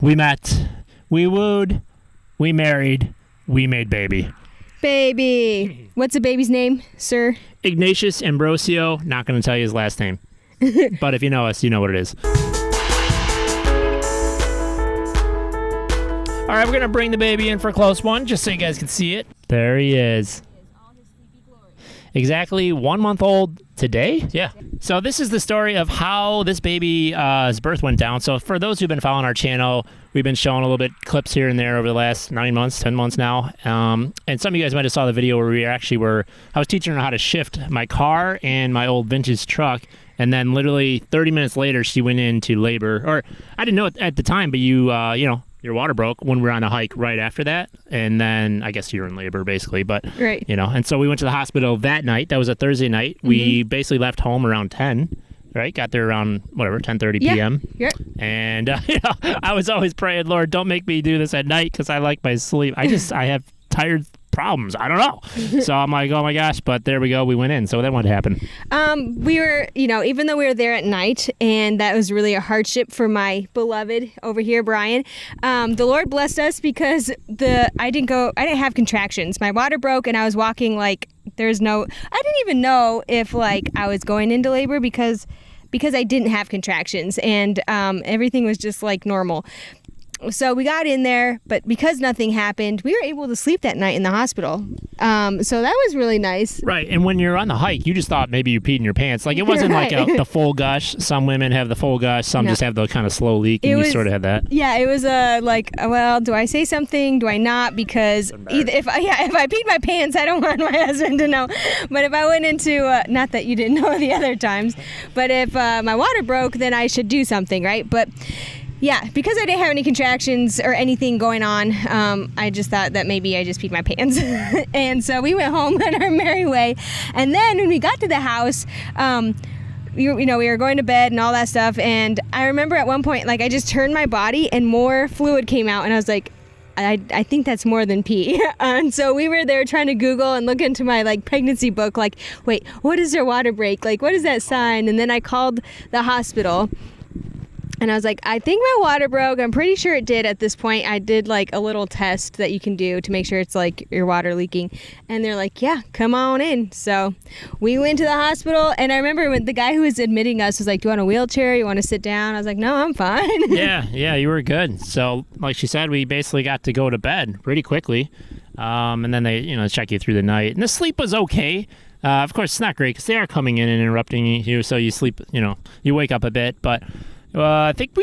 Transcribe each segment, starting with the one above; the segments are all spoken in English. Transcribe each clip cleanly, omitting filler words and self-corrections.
We met, we wooed, we married, we made baby. Baby. What's the baby's name, sir? Ignatius Ambrosio. Not going to tell you his last name. But if you know us, you know what it is. All right, we're going to bring the baby in for a close one, just so you guys can see it. There he is. Exactly 1 month old today? Yeah. So this is the story of how this baby's birth went down. So for those who've been following our channel, we've been showing a little bit clips here and there over the last 9 months, 10 months now. And some of you guys might have saw the video where I was teaching her how to shift my car and my old vintage truck. And then literally 30 minutes later, she went into labor. Or I didn't know it at the time, but your water broke when we were on a hike right after that. And then I guess you were in labor basically, but right. And so we went to the hospital that night. That was a Thursday night. Mm-hmm. We basically left home around 10, right? Got there around 10:30 p.m. Yep. And I was always praying, Lord, don't make me do this at night because I like my sleep. I have tired problems. I don't know. So I'm like, oh my gosh, but there we go. We went in. So then what happened? We were, even though we were there at night, and that was really a hardship for my beloved over here, Brian, the Lord blessed us because I didn't have contractions. My water broke and I was walking I didn't even know if I was going into labor because I didn't have contractions, and everything was just normal. So we got in there, but because nothing happened, we were able to sleep that night in the hospital. So that was really nice. Right, and when you're on the hike, you just thought maybe you peed in your pants. It wasn't right. The full gush. Some women have the full gush. Some just have the kind of slow leak, and you sort of had that. Yeah, it was well, do I say something? Do I not? Because if I peed my pants, I don't want my husband to know. But if I went into, not that you didn't know the other times, but if my water broke, then I should do something, right? But yeah, because I didn't have any contractions or anything going on, I just thought that maybe I just peed my pants. And so we went home on our merry way. And then when we got to the house, we were going to bed and all that stuff. And I remember at one point, I just turned my body and more fluid came out. And I was like, I think that's more than pee. And so we were there trying to Google and look into my pregnancy book, wait, what is their water break? What is that sign? And then I called the hospital. And I was like, I think my water broke. I'm pretty sure it did at this point. I did a little test that you can do to make sure it's your water leaking. And they're like, yeah, come on in. So we went to the hospital. And I remember when the guy who was admitting us was like, do you want a wheelchair? You want to sit down? I was like, no, I'm fine. Yeah, you were good. So like she said, we basically got to go to bed pretty quickly. And then they, check you through the night. And the sleep was okay. Of course, it's not great because they are coming in and interrupting you. So you sleep, you wake up a bit. But I think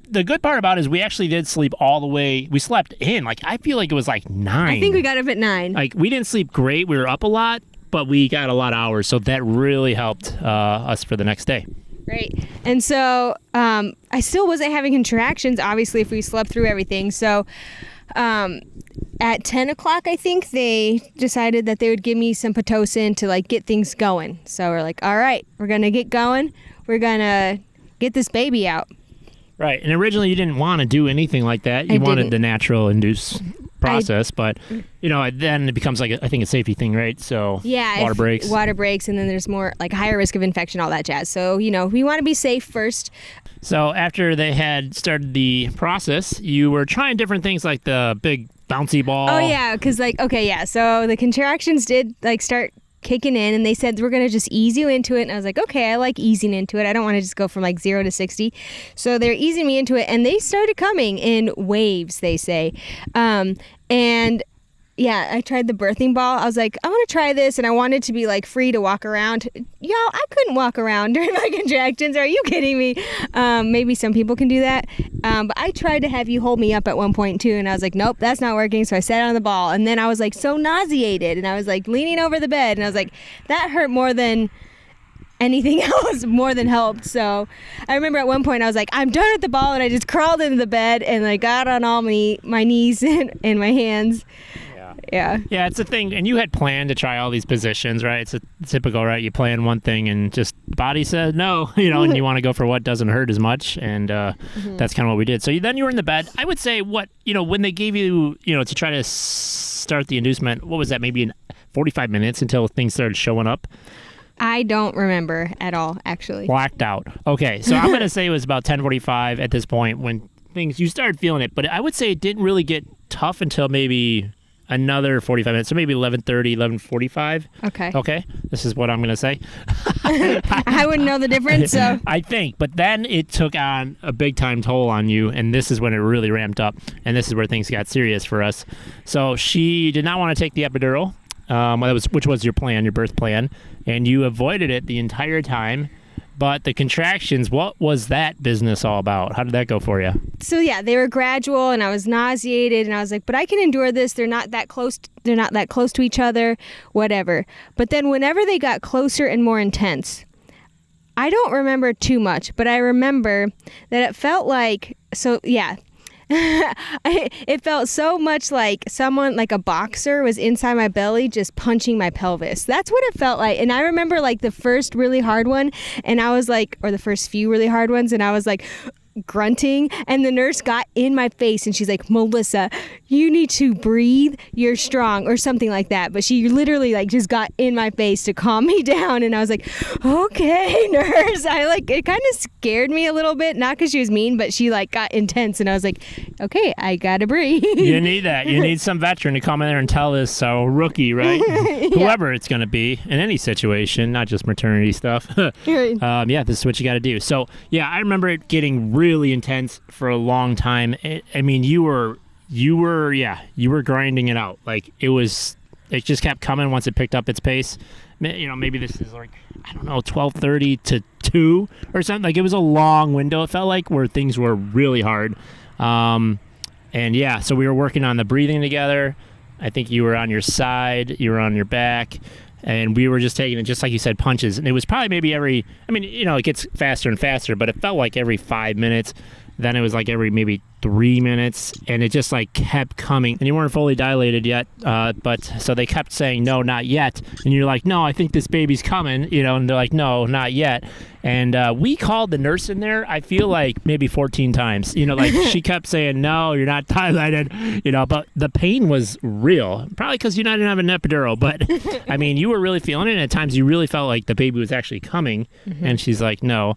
the good part about it is we actually did sleep all the way. We slept in. I feel like it was 9. I think we got up at 9. We didn't sleep great. We were up a lot, but we got a lot of hours. So that really helped us for the next day. Right. And so I still wasn't having contractions, obviously, if we slept through everything. So at 10 o'clock, I think, they decided that they would give me some Pitocin to get things going. So we're like, all right, we're going to get going. We're going to get this baby out. Right. And originally you didn't want to do anything like that. You wanted the natural induced process, but then it becomes I think a safety thing, right? So yeah, water breaks, and then there's more higher risk of infection, all that jazz. So, we want to be safe first. So after they had started the process, you were trying different things like the big bouncy ball. Oh yeah, because so the contractions did start kicking in, and they said we're going to just ease you into it, and I was like, okay, I like easing into it. I don't want to just go from 0 to 60. So they're easing me into it, and they started coming in waves, they say. And yeah, I tried the birthing ball. I was like, I want to try this, and I wanted to be free to walk around. I couldn't walk around during my contractions. Are you kidding me? Maybe some people can do that. But I tried to have you hold me up at one point too, and I was like, nope, that's not working. So I sat on the ball, and then I was so nauseated, and I was leaning over the bed, and I was like, that hurt more than anything else, more than helped. So I remember at one point I was like, I'm done with the ball, and I just crawled into the bed and got on all my knees and my hands. Yeah, it's a thing, and you had planned to try all these positions, right? It's a typical, right? You plan one thing, and just body said no, and you want to go for what doesn't hurt as much, and that's kind of what we did. So then you were in the bed. I would say when they gave you, to try to start the inducement, what was that? Maybe in 45 minutes until things started showing up. I don't remember at all, actually. Blacked out. Okay, so I'm going to say it was about 10:45 at this point when things, you started feeling it, but I would say it didn't really get tough until maybe another 45 minutes, so maybe 11:30, 11:45. Okay, this is what I'm gonna say. I wouldn't know the difference, so I think, but then it took on a big time toll on you, and this is when it really ramped up, and this is where things got serious for us. So she did not want to take the epidural, which was your plan, your birth plan, and you avoided it the entire time. But the contractions, what was that business all about? How did that go for you? So yeah, they were gradual, and I was nauseated, and I was like, but I can endure this. They're not that close. They're not that close to each other, whatever. But then whenever they got closer and more intense, I don't remember too much, but I remember that it felt like, so yeah, it felt so much like someone, like a boxer, was inside my belly just punching my pelvis. That's what it felt like. And I remember like the first really hard one, and I was like, or the first few really hard ones, and I was like grunting, and the nurse got in my face and she's like, Melissa, you need to breathe, you're strong, or something like that. But she literally like just got in my face to calm me down, and I was like, okay, nurse. It kind of scared me a little bit, not because she was mean, but she like got intense, and I was like, okay, I gotta breathe. You need that. You need some veteran to come in there and tell this rookie, right? Yeah. Whoever it's going to be in any situation, not just maternity stuff. Yeah, this is what you got to do. So yeah, I remember it getting really intense for a long time. I mean, you were grinding it out. Like it just kept coming once it picked up its pace. You know, maybe this is like, I don't know, 12:30 to 2 or something. Like it was a long window, it felt like, where things were really hard. And yeah, so we were working on the breathing together. I think you were on your side, you were on your back, and we were just taking it, just like you said, punches. And it was probably maybe it gets faster and faster, but it felt like every 5 minutes. Then it was like every maybe 3 minutes, and it just like kept coming. And you weren't fully dilated yet, but so they kept saying, no, not yet. And you're like, no, I think this baby's coming, and they're like, no, not yet. And we called the nurse in there, I feel like maybe 14 times, like she kept saying, no, you're not dilated, but the pain was real, probably because you didn't have an epidural. But I mean, you were really feeling it, and at times you really felt like the baby was actually coming. Mm-hmm. And she's like, no.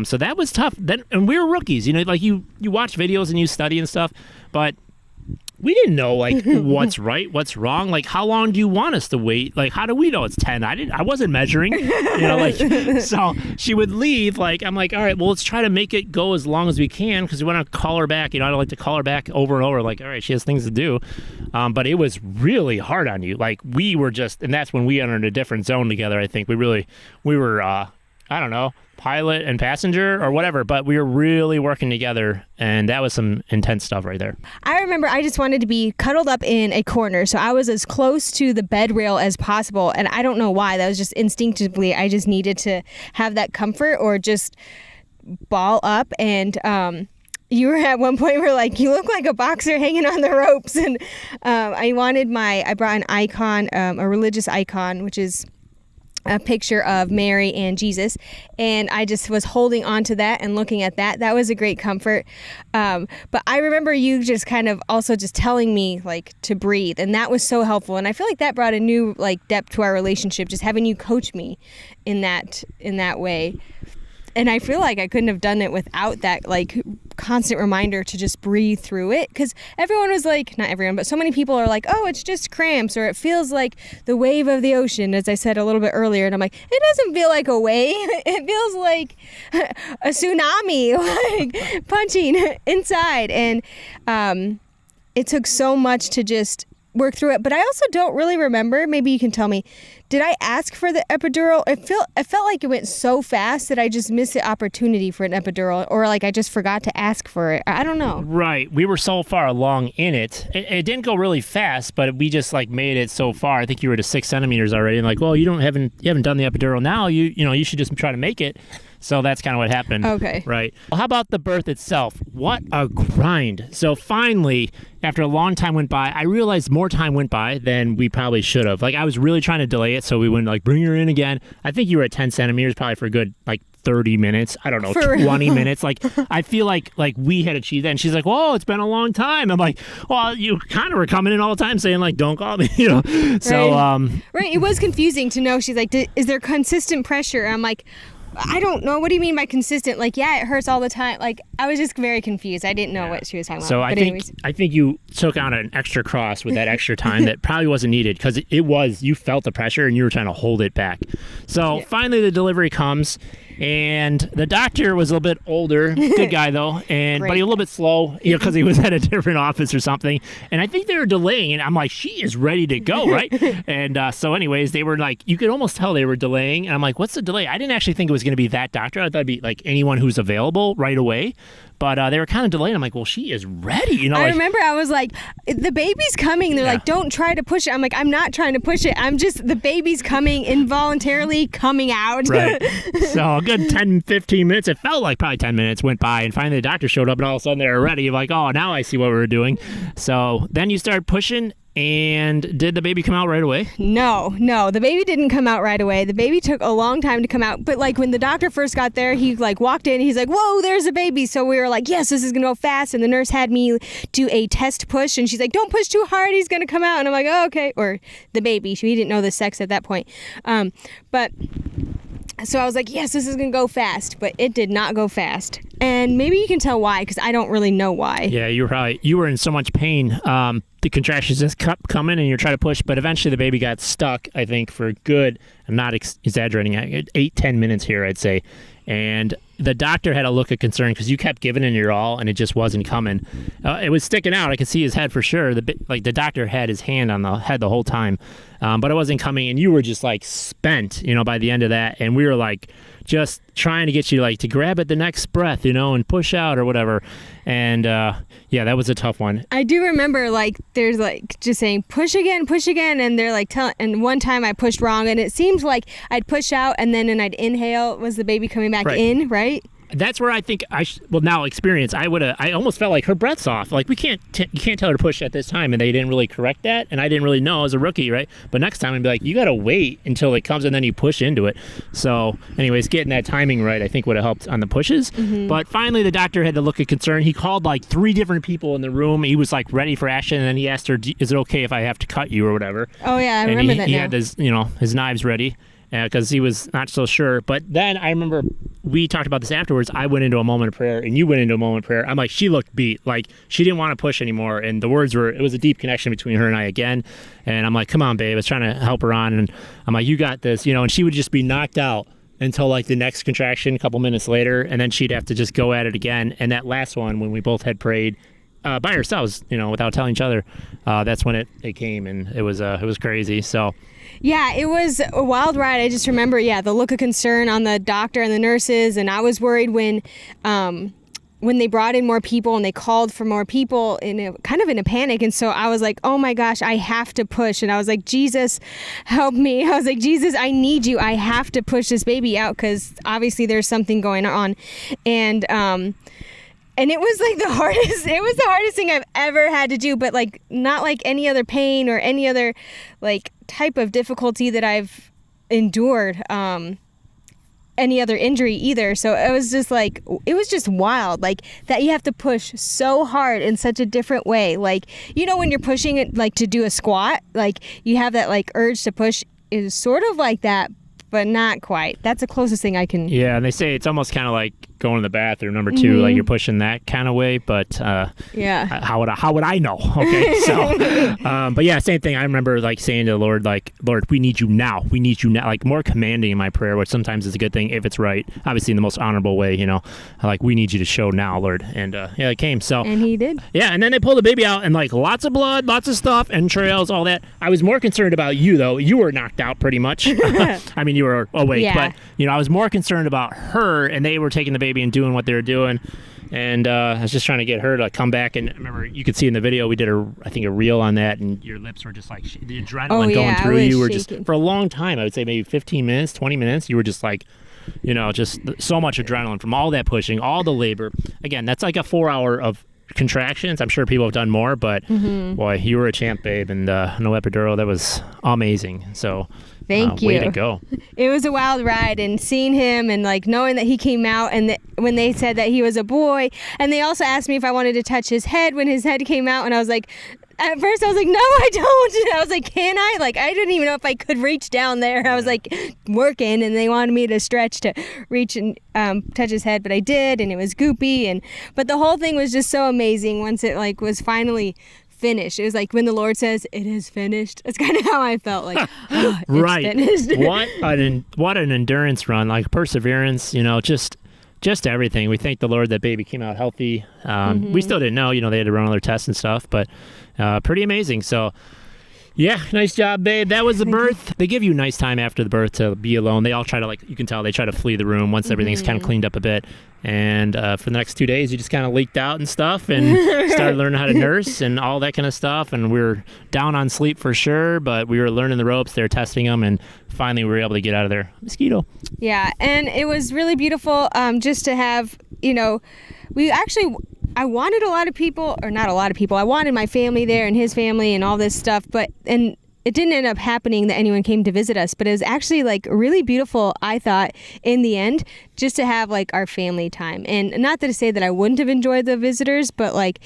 So that was tough. Then, and we were rookies, like you watch videos and you study and stuff, but we didn't know like what's right, what's wrong. Like, how long do you want us to wait? Like, how do we know it's 10? I wasn't measuring, so she would leave. Like, I'm like, all right, well, let's try to make it go as long as we can, because we want to call her back. I don't like to call her back over and over. Like, all right, she has things to do. But it was really hard on you. Like, we were just, and that's when we entered a different zone together. I think we were, I don't know, pilot and passenger or whatever, but we were really working together, and that was some intense stuff right there. I remember I just wanted to be cuddled up in a corner, so I was as close to the bed rail as possible, and I don't know why. That was just instinctively, I just needed to have that comfort or just ball up. And you were at one point where like, you look like a boxer hanging on the ropes, and I brought an icon, a religious icon, which is a picture of Mary and Jesus, and I just was holding on to that and looking at that. That was a great comfort. But I remember you just kind of also just telling me like to breathe, and that was so helpful. And I feel like that brought a new like depth to our relationship, just having you coach me in that way. And I feel like I couldn't have done it without that like constant reminder to just breathe through it, because everyone was like, not everyone, but so many people are like, oh, it's just cramps, or it feels like the wave of the ocean, as I said a little bit earlier. And I'm like, it doesn't feel like a wave. It feels like a tsunami, like punching inside. And it took so much to just work through it. But I also don't really remember, maybe you can tell me, did I ask for the epidural? It felt like it went so fast that I just missed the opportunity for an epidural, or like I just forgot to ask for it. I don't know. Right. We were so far along in it. It didn't go really fast, but we just like made it so far. I think you were to 6 centimeters already, and like, well, you haven't done the epidural now. You should just try to make it. So that's kind of what happened. Okay. Right. Well, how about the birth itself? What a grind. So finally, after a long time went by, I realized more time went by than we probably should have. Like, I was really trying to delay it so we wouldn't like bring her in again. I think you were at 10 centimeters probably for a good like 30 minutes. I don't know, 20 minutes. Like, I feel like we had achieved that. And she's like, whoa, it's been a long time. I'm like, well, you kind of were coming in all the time saying like, don't call me, So, right. It was confusing to know. She's like, is there consistent pressure? I'm like, I don't know. What do you mean by consistent? Like, yeah, it hurts all the time. Like, I was just very confused. I didn't know what she was talking about. So But I think you took on an extra cross with that extra time that probably wasn't needed, because you felt the pressure and you were trying to hold it back. So finally the delivery comes, and the doctor was a little bit older, good guy though, but he was a little bit slow, because he was at a different office or something. And I think they were delaying, and I'm like, she is ready to go, right? And so anyways, they were like, you could almost tell they were delaying. And I'm like, what's the delay? I didn't actually think it was going to be that doctor. I thought it'd be like anyone who's available right away. But they were kind of delayed. I'm like, well, she is ready. I remember I was like, the baby's coming. They're like, don't try to push it. I'm like, I'm not trying to push it. I'm just, the baby's coming, involuntarily coming out. Right. So a good 10, 15 minutes. It felt like probably 10 minutes went by, and finally the doctor showed up, and all of a sudden they were ready. I'm like, oh, now I see what we were doing. So then you start pushing. And did the baby come out right away? No, the baby didn't come out right away. The baby took a long time to come out. But like when the doctor first got there, he like walked in, he's like, whoa, there's a baby. So we were like, yes, this is gonna go fast. And the nurse had me do a test push, and she's like, don't push too hard, he's gonna come out. And I'm like, oh, okay. Or the baby, we didn't know the sex at that point. But so I was like, yes, this is going to go fast, but it did not go fast. And maybe you can tell why, because I don't really know why. Yeah, you were in so much pain. The contractions just kept coming, and you're trying to push, but eventually the baby got stuck, I think, for good, I'm not exaggerating, 8-10 minutes here, I'd say. And the doctor had a look of concern because you kept giving it your all, and it just wasn't coming. It was sticking out. I could see his head for sure. The doctor had his hand on the head the whole time, but it wasn't coming. And you were just like spent, by the end of that. And we were like just trying to get you like to grab at the next breath, and push out or whatever. And yeah, that was a tough one. I do remember like there's like just saying push again, and they're like and one time I pushed wrong, and it seemed like I'd push out and then I'd inhale. Was the baby coming back in, right? That's where I think now experience. I almost felt like her breath's off. Like you can't tell her to push at this time, and they didn't really correct that, and I didn't really know as a rookie, right? But next time I'd be like, you got to wait until it comes, and then you push into it. So, anyways, getting that timing right, I think would have helped on the pushes. Mm-hmm. But finally, the doctor had to look at concern. He called like 3 different people in the room. He was like ready for action, and then he asked her, "Is it okay if I have to cut you or whatever?" Oh yeah, I remember that. He had his knives ready. Because he was not so sure. But then I remember we talked about this afterwards. I went into a moment of prayer, and you went into a moment of prayer. I'm like, she looked beat. Like, she didn't want to push anymore. And the words were, it was a deep connection between her and I again. And I'm like, come on, babe. I was trying to help her on. And I'm like, you got this. And she would just be knocked out until like the next contraction a couple minutes later. And then she'd have to just go at it again. And that last one, when we both had prayed by ourselves, without telling each other, that's when it came. And it was crazy. So... Yeah, it was a wild ride. I just remember, the look of concern on the doctor and the nurses, and I was worried when they brought in more people and they called for more people kind of in a panic. And so I was like, oh my gosh, I have to push. And I was like, Jesus, help me. I was like, Jesus, I need you. I have to push this baby out because obviously there's something going on. And it was like the hardest thing I've ever had to do, but like not like any other pain or any other like type of difficulty that I've endured, any other injury either. So it was just wild, like that you have to push so hard in such a different way. Like, when you're pushing it like to do a squat, like you have that like urge to push is sort of like that, but not quite. That's the closest thing I can. Yeah, and they say it's almost kind of like going to the bathroom, number 2, mm-hmm. Like you're pushing that kind of way, but how would I know? Okay, so but yeah, same thing. I remember like saying to the Lord, like, Lord, we need you now, like more commanding in my prayer, which sometimes is a good thing if it's right, obviously in the most honorable way, like we need you to show now, Lord. And it came. So and he did. Yeah, and then they pulled the baby out, and like lots of blood, lots of stuff, entrails, all that. I was more concerned about you though. You were knocked out pretty much. I mean, you were awake, but I was more concerned about her, and they were taking the baby and doing what they were doing, and I was just trying to get her to come back. And I remember you could see in the video we did a reel on that, and your lips were just like the adrenaline going through you were shaking. Just for a long time. I would say maybe 15 minutes, 20 minutes. You were just like, just so much adrenaline from all that pushing, all the labor. Again, that's like a 4 hour of contractions. I'm sure people have done more, but boy, you were a champ, babe, and no epidural. That was amazing. So. Thank you. Way to go. It was a wild ride, and seeing him and like knowing that he came out, and when they said that he was a boy, and they also asked me if I wanted to touch his head when his head came out, and I was like, at first I was like, no, I don't. And I was like, can I? Like, I didn't even know if I could reach down there. I was like working, and they wanted me to stretch to reach and touch his head, but I did, and it was goopy. But the whole thing was just so amazing once it like was finally finished. It was like when the Lord says it is finished. That's kind of how I felt. Like, oh, it's right. finished. what an endurance run, like perseverance. Just everything. We thank the Lord that baby came out healthy. We still didn't know. They had to run all their tests and stuff, but pretty amazing. So. Yeah, nice job, babe. That was the birth. They give you nice time after the birth to be alone. They all try to, you can tell, they try to flee the room once everything's kind of cleaned up a bit. And for the next 2 days, you just kind of leaked out and stuff and started learning how to nurse and all that kind of stuff. And we were down on sleep for sure, but we were learning the ropes. They were testing them, and finally we were able to get out of there. Mosquito. Yeah, and it was really beautiful just to have, I wanted a lot of people, or not a lot of people. I wanted my family there and his family and all this stuff, and it didn't end up happening that anyone came to visit us, but it was actually like really beautiful, I thought, in the end, just to have like our family time. And not to say that I wouldn't have enjoyed the visitors, but like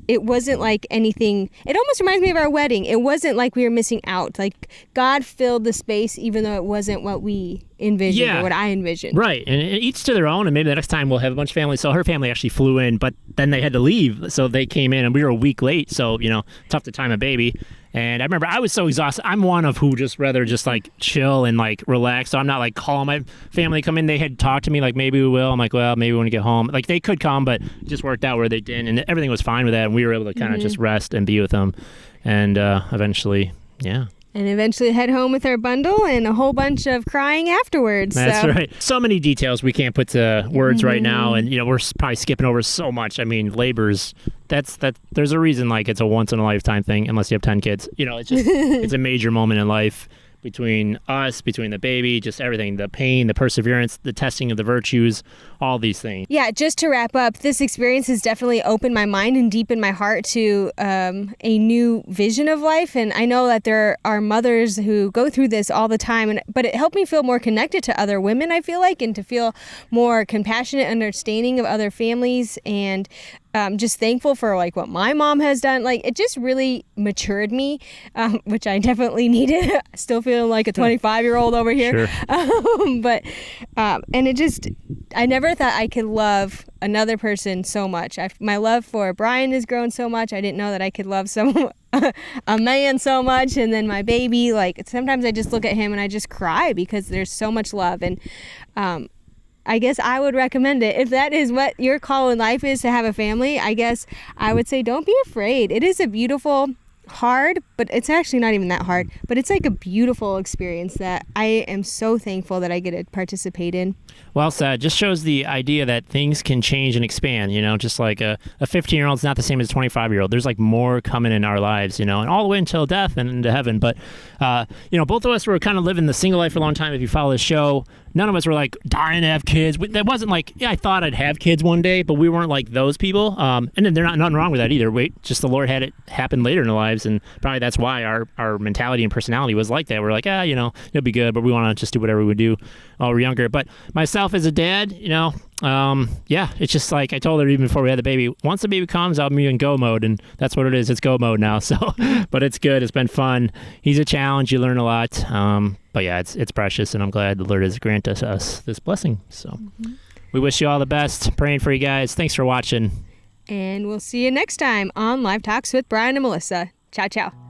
it wasn't like anything. It almost reminds me of our wedding. It wasn't like we were missing out. Like God filled the space, even though it wasn't what we envisioned or what I envisioned. Right. And each to their own. And maybe the next time we'll have a bunch of family. So her family actually flew in, but then they had to leave. So they came in and we were a week late. So, tough to time a baby. And I remember I was so exhausted. I'm one of who just rather just like chill and like relax. So I'm not like calling my family to come in. They had talked to me like, maybe we will. I'm like, well, maybe when we get home. Like they could come, but it just worked out where they didn't. And everything was fine with that. And we were able to kind of just rest and be with them. And eventually, yeah. And eventually head home with our bundle and a whole bunch of crying afterwards. That's right. So many details we can't put to words right now. And, we're probably skipping over so much. I mean, labors, there's a reason like it's a once in a lifetime thing, unless you have 10 kids. It's just, it's a major moment in life between us, between the baby, just everything, the pain, the perseverance, the testing of the virtues, all these things. Yeah, just to wrap up, this experience has definitely opened my mind and deepened my heart to a new vision of life. And I know that there are mothers who go through this all the time, but it helped me feel more connected to other women, I feel like, and to feel more compassionate, understanding of other families, and just thankful for like what my mom has done. Like it just really matured me, which I definitely needed. Still feeling like a 25-year-old over here. Sure. And it just, I never thought I could love another person so much. My love for Brian has grown so much. I didn't know that I could love a man so much. And then my baby, like sometimes I just look at him and I just cry because there's so much love. And I guess I would recommend it. If that is what your call in life is, to have a family, I guess I would say don't be afraid. It is a beautiful, hard, but it's actually not even that hard, but it's like a beautiful experience that I am so thankful that I get to participate in. Well said. Just shows the idea that things can change and expand, just like a 15-year-old's not the same as a 25-year-old. There's like more coming in our lives, and all the way until death and into heaven. But, both of us were kind of living the single life for a long time. If you follow the show, none of us were like dying to have kids. That wasn't like, I thought I'd have kids one day, but we weren't like those people. And then there's nothing wrong with that either. Just the Lord had it happen later in our lives, and probably that's why our mentality and personality was like that. We're like, it'll be good, but we want to just do whatever we do while we're younger. But myself as a dad, it's just like I told her even before we had the baby, once the baby comes, I'll be in go mode, and that's what it is. It's go mode now. So, but it's good. It's been fun. He's a challenge. You learn a lot. But yeah, it's precious, and I'm glad the Lord has granted us this blessing. So we wish you all the best. Praying for you guys. Thanks for watching. And we'll see you next time on Live Talks with Brian and Melissa. Ciao, ciao.